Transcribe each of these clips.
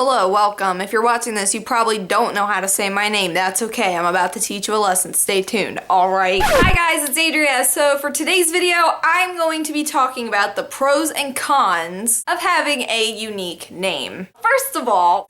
Hello, welcome. If you're watching this, you probably don't know how to say my name. That's okay. I'm about to teach you a lesson. Stay tuned. All right. Hi guys, it's Adria. So for today's video, I'm going to be talking about the pros and cons of having a unique name. First of all,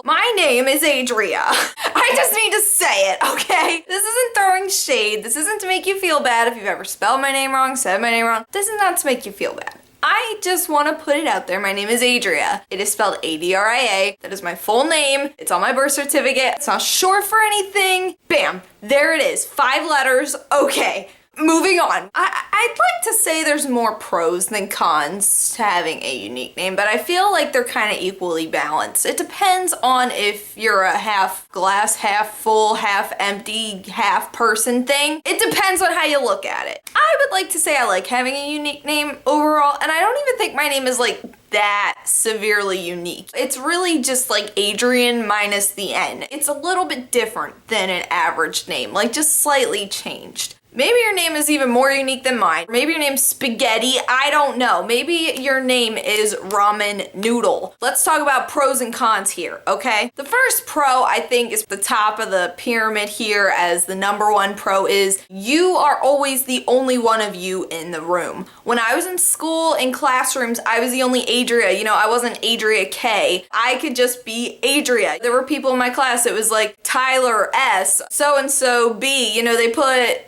my name is Adria. I just need to say it, okay? This isn't throwing shade. This isn't to make you feel bad if you've ever spelled my name wrong, said my name wrong. This is not to make you feel bad. I just want to put it out there. My name is Adria. It is spelled A-D-R-I-A. That is my full name. It's on my birth certificate. It's not short for anything. Bam. There it is. 5 letters. Okay. Moving on. I'd like to say there's more pros than cons to having a unique name, but I feel like they're kind of equally balanced. It depends on if you're a half glass, half full, half empty, half person thing. It depends on how you look at it. I would like to say I like having a unique name overall, and I don't even think my name is like that severely unique. It's really just like Adrian minus the N. It's a little bit different than an average name, like just slightly changed. Maybe your name is even more unique than mine. Maybe your name's Spaghetti. I don't know. Maybe your name is Ramen Noodle. Let's talk about pros and cons here, okay? The first pro, I think, is the top of the pyramid here, as the #1 pro is you are always the only one of you in the room. When I was in school, in classrooms, I was the only Adria. You know, I wasn't Adria K. I could just be Adria. There were people in my class, it was like Tyler S, so-and-so B. You know, they put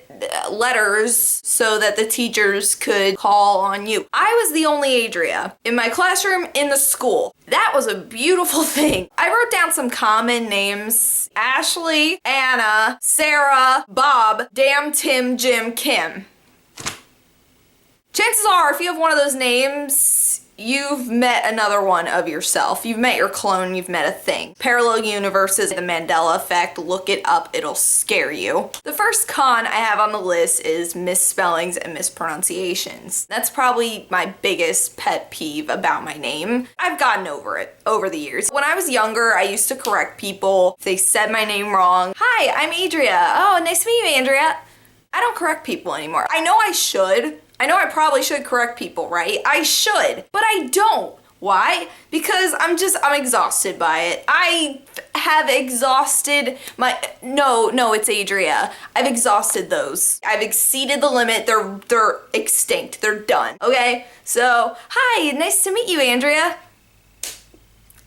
letters so that the teachers could call on you. I was the only Adria in my classroom, in the school. That was a beautiful thing. I wrote down some common names: Ashley, Anna, Sarah, Bob, Dan, Tim, Jim, Kim. Chances are, if you have one of those names, you've met another one of yourself. You've met your clone, you've met a thing. Parallel universes, the Mandela effect, look it up, it'll scare you. The first con I have on the list is misspellings and mispronunciations. That's probably my biggest pet peeve about my name. I've gotten over it over the years. When I was younger, I used to correct people if they said my name wrong. Hi, I'm Adria. Oh, nice to meet you, Andrea. I don't correct people anymore. I know I should. I know I probably should correct people, right? I should, but I don't. Why? Because I'm exhausted by it. I have exhausted my, no, it's Adria. I've exhausted those. I've exceeded the limit. They're extinct. They're done, okay? So, hi, nice to meet you, Andrea.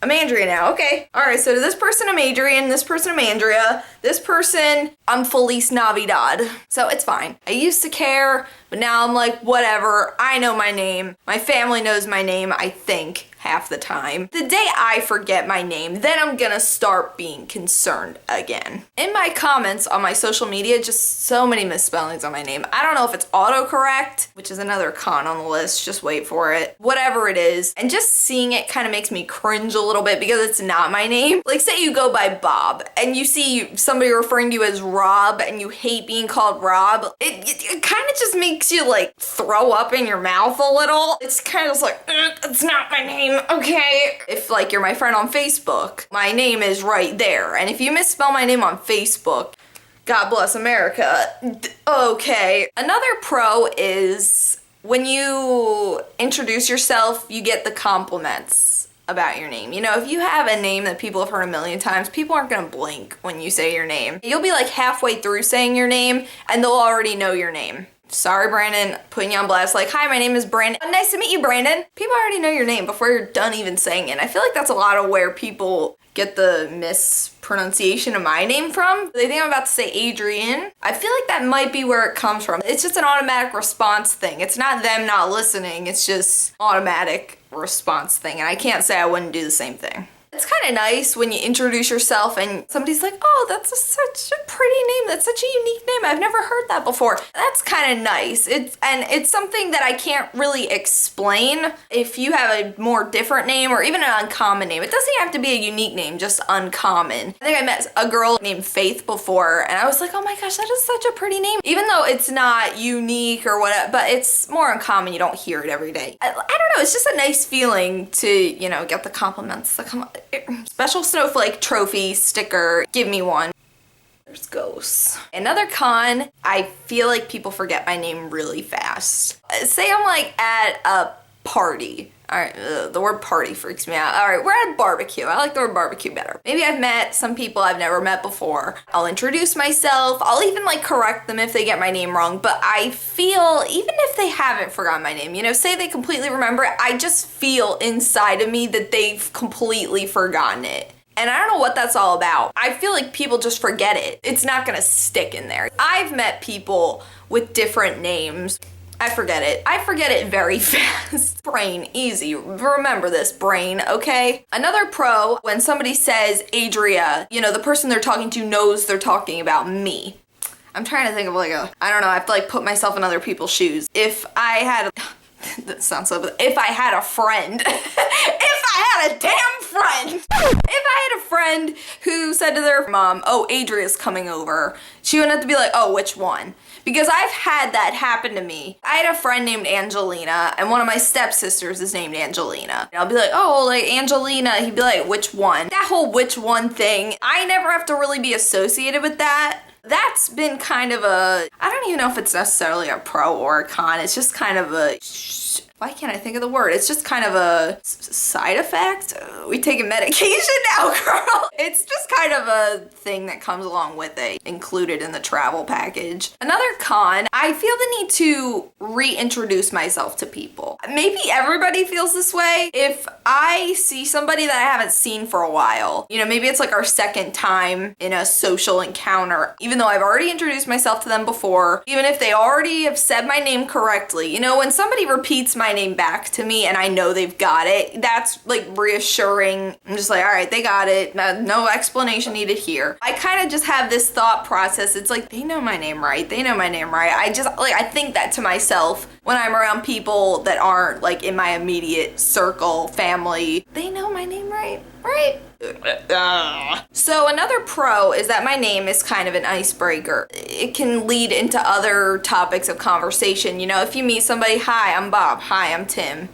I'm Andrea now, okay. All right, so to this person I'm Adrian, this person I'm Andrea, this person I'm Feliz Navidad. So it's fine. I used to care, but now I'm like, whatever, I know my name. My family knows my name, I think, half the time. The day I forget my name, then I'm gonna start being concerned again. In my comments on my social media, just so many misspellings on my name. I don't know if it's autocorrect, which is another con on the list, just wait for it. Whatever it is, and just seeing it kind of makes me cringe a little bit because it's not my name. Like, say you go by Bob, and you see somebody referring to you as Rob, and you hate being called Rob. It kind of just makes you like throw up in your mouth a little. It's kind of just like, it's not my name. Okay. If like you're my friend on Facebook, my name is right there. And if you misspell my name on Facebook, God bless America. Okay. Another pro is when you introduce yourself, you get the compliments about your name. You know, if you have a name that people have heard a million times, people aren't gonna blink when you say your name. You'll be like halfway through saying your name and they'll already know your name. Sorry, Brandon, putting you on blast. Like, hi, my name is Brandon. Nice to meet you, Brandon. People already know your name before you're done even saying it. I feel like that's a lot of where people get the mispronunciation of my name from. They think I'm about to say Adrian. I feel like that might be where it comes from. It's just an automatic response thing. It's not them not listening. It's just automatic response thing. And I can't say I wouldn't do the same thing. It's kind of nice when you introduce yourself and somebody's like, oh, that's such a pretty name. That's such a unique name. I've never heard that before. That's kind of nice. It's something that I can't really explain. If you have a more different name or even an uncommon name, it doesn't have to be a unique name, just uncommon. I think I met a girl named Faith before and I was like, oh my gosh, that is such a pretty name. Even though it's not unique or whatever, but it's more uncommon. You don't hear it every day. I don't know. It's just a nice feeling to, you know, get the compliments that come up. Special snowflake trophy sticker, give me one. There's ghosts. Another con, I feel like people forget my name really fast. Say I'm like at a party All right, the word party freaks me out. All right, we're at barbecue. I like the word barbecue better. Maybe I've met some people I've never met before. I'll introduce myself. I'll even like correct them if they get my name wrong. But I feel, even if they haven't forgotten my name, you know, say they completely remember it, I just feel inside of me that they've completely forgotten it. And I don't know what that's all about. I feel like people just forget it. It's not gonna stick in there. I've met people with different names. I forget it. I forget it very fast. Brain, easy. Remember this, brain, okay? Another pro, when somebody says Adria, you know, the person they're talking to knows they're talking about me. I'm trying to think of like I don't know, I have to like put myself in other people's shoes. If I had, that sounds so, if I had a friend, if I had a damn friend, if I had a friend who said to their mom, oh, Adria's coming over, she wouldn't have to be like, oh, which one? Because I've had that happen to me. I had a friend named Angelina, and one of my stepsisters is named Angelina. And I'll be like, oh, like Angelina. He'd be like, which one? That whole which one thing, I never have to really be associated with that. That's been kind of a, I don't even know if it's necessarily a pro or a con. It's just kind of a, why can't I think of the word? It's just kind of a side effect. We taking medication now, girl. It's just kind of a thing that comes along with it, included in the travel package. Another con, I feel the need to reintroduce myself to people. Maybe everybody feels this way. If I see somebody that I haven't seen for a while, you know, maybe it's like our second time in a social encounter, even though I've already introduced myself to them before, even if they already have said my name correctly, you know, when somebody repeats my name back to me and I know they've got it, that's like reassuring. I'm just like, all right, they got it. No explanation needed here. I kind of just have this thought process. It's like, they know my name right. They know my name right. I just like, I think that to myself when I'm around people that aren't like in my immediate circle, family. They know my name right, right? So another pro is that my name is kind of an icebreaker. It can lead into other topics of conversation. You know, if you meet somebody, hi, I'm Bob. Hi, I'm Tim.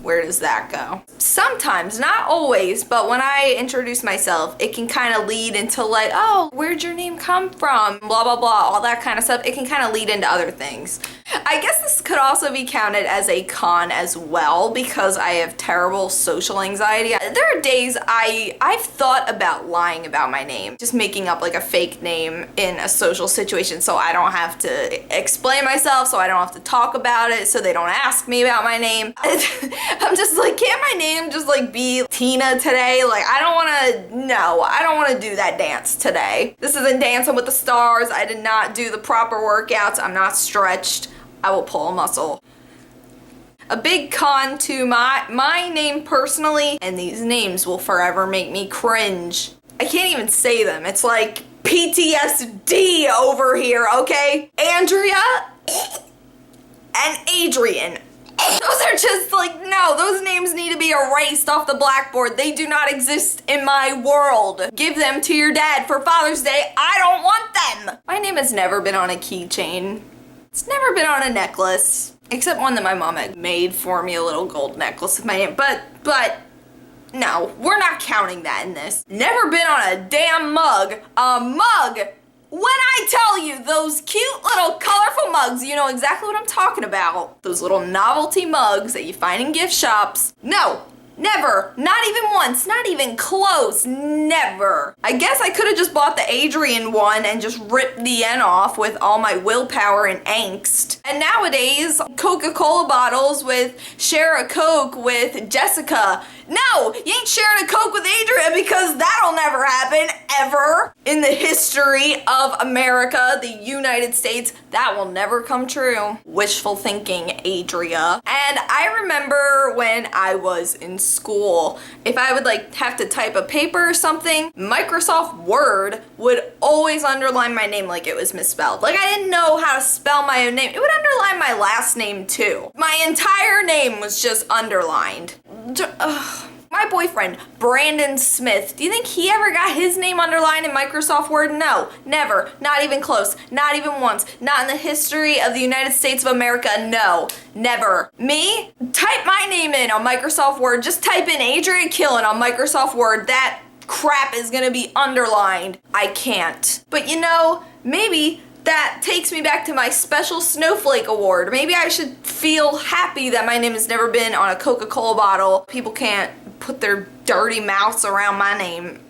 Where does that go? Sometimes, not always, but when I introduce myself, it can kind of lead into like, oh, where'd your name come from? Blah, blah, blah, all that kind of stuff. It can kind of lead into other things. I guess this could also be counted as a con as well because I have terrible social anxiety. There are days I've thought about lying about my name, just making up like a fake name in a social situation so I don't have to explain myself, so I don't have to talk about it, so they don't ask me about my name. I'm just like, can't my name just like be Tina today? Like, I don't want to do that dance today. This isn't Dancing with the Stars. I did not do the proper workouts. I'm not stretched. I will pull a muscle. A big con to my name personally, and these names will forever make me cringe. I can't even say them. It's like PTSD over here, okay? Andrea and Adrian. Those are just like, no, those names need to be erased off the blackboard. They do not exist in my world. Give them to your dad for Father's Day. I don't want them. My name has never been on a keychain. It's never been on a necklace, except one that my mom had made for me, a little gold necklace with my name. But no, we're not counting that in this. Never been on a damn mug. A mug. When I tell you those cute little colorful mugs, you know exactly what I'm talking about. Those little novelty mugs that you find in gift shops. No, never, not even once, not even close, never. I guess I could have just bought the Adrian one and just ripped the N off with all my willpower and angst. And nowadays, Coca-Cola bottles with share a Coke with Jessica. No, you ain't sharing a Coke with Adria because that'll never happen, ever. In the history of America, the United States, that will never come true. Wishful thinking, Adria. And I remember when I was in school, if I would like have to type a paper or something, Microsoft Word would always underline my name like it was misspelled. Like I didn't know how to spell my own name. It would underline my last name too. My entire name was just underlined. My boyfriend, Brandon Smith, do you think he ever got his name underlined in Microsoft Word? No, never, not even close, not even once, not in the history of the United States of America, no, never. Me? Type my name in on Microsoft Word, just type in Adria Killen on Microsoft Word, that crap is gonna be underlined. I can't. But you know, maybe that takes me back to my special snowflake award. Maybe I should feel happy that my name has never been on a Coca-Cola bottle. People can't put their dirty mouths around my name.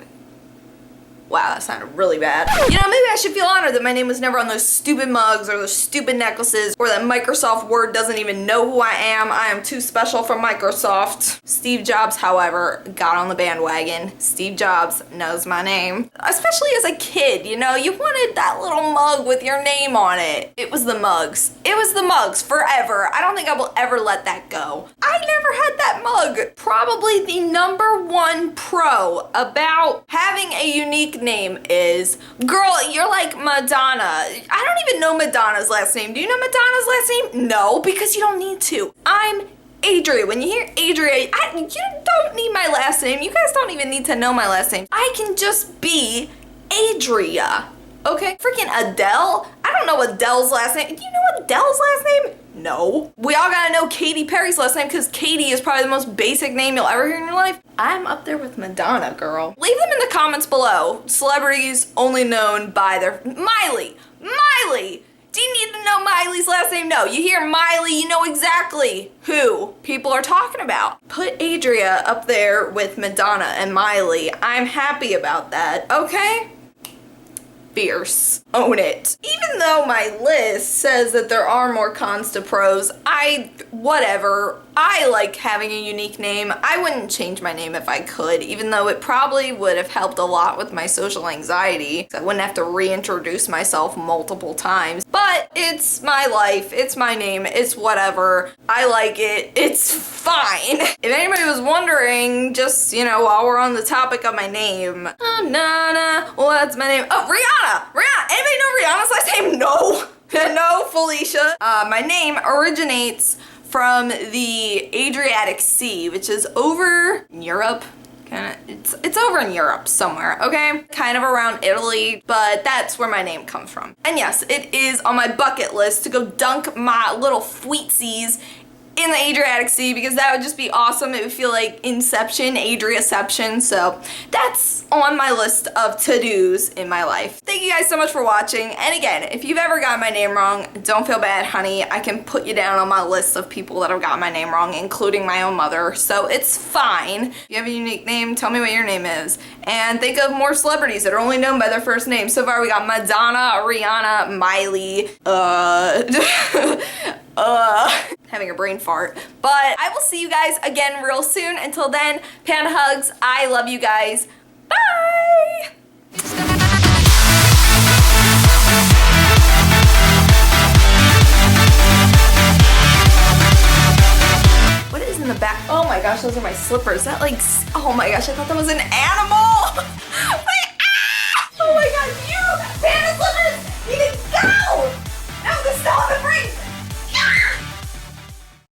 Wow, that sounded really bad. You know, maybe I should feel honored that my name was never on those stupid mugs or those stupid necklaces, or that Microsoft Word doesn't even know who I am. I am too special for Microsoft. Steve Jobs, however, got on the bandwagon. Steve Jobs knows my name. Especially as a kid, you know, you wanted that little mug with your name on it. It was the mugs. It was the mugs forever. I don't think I will ever let that go. I never had that mug. Probably the #1 pro about having a unique name is, girl, you're like Madonna. I don't even know Madonna's last name. Do you know Madonna's last name? No, because you don't need to. I'm Adria. When you hear Adria, you don't need my last name. You guys don't even need to know my last name. I can just be Adria. Okay? Freaking Adele? I don't know Adele's last name. Do you know Adele's last name? No. We all gotta know Katy Perry's last name because Katy is probably the most basic name you'll ever hear in your life. I'm up there with Madonna, girl. Leave them in the comments below. Celebrities only known by their... Miley! Miley! Do you need to know Miley's last name? No. You hear Miley, you know exactly who people are talking about. Put Adria up there with Madonna and Miley. I'm happy about that, okay? Fierce. Own it. Even though my list says that there are more cons to pros, whatever. I like having a unique name. I wouldn't change my name if I could, even though it probably would have helped a lot with my social anxiety. I wouldn't have to reintroduce myself multiple times. But it's my life. It's my name. It's whatever. I like it. It's fine. If anybody was wondering, just, you know, while we're on the topic of my name. Oh, Nana. Well, that's my name. Oh, Rihanna. Rihanna. Anybody know Rihanna's last name? No. No, Felicia. My name originates from the Adriatic Sea, which is over in Europe. It's over in Europe somewhere, okay? Kind of around Italy, but that's where my name comes from. And yes, it is on my bucket list to go dunk my little fleetsies in the Adriatic Sea because that would just be awesome. It would feel like Inception, Adriaception. So that's on my list of to-dos in my life. Thank you guys so much for watching. And again, if you've ever got my name wrong, don't feel bad, honey. I can put you down on my list of people that have got my name wrong, including my own mother. So it's fine. If you have a unique name, tell me what your name is. And think of more celebrities that are only known by their first name. So far we got Madonna, Rihanna, Miley, having a brain fart. But I will see you guys again real soon. Until then, panda hugs. I love you guys. Bye! What is in the back? Oh my gosh, those are my slippers. That like, oh my gosh, I thought that was an animal. Oh my god, you panda slippers need to go! No, they're still in the freezer.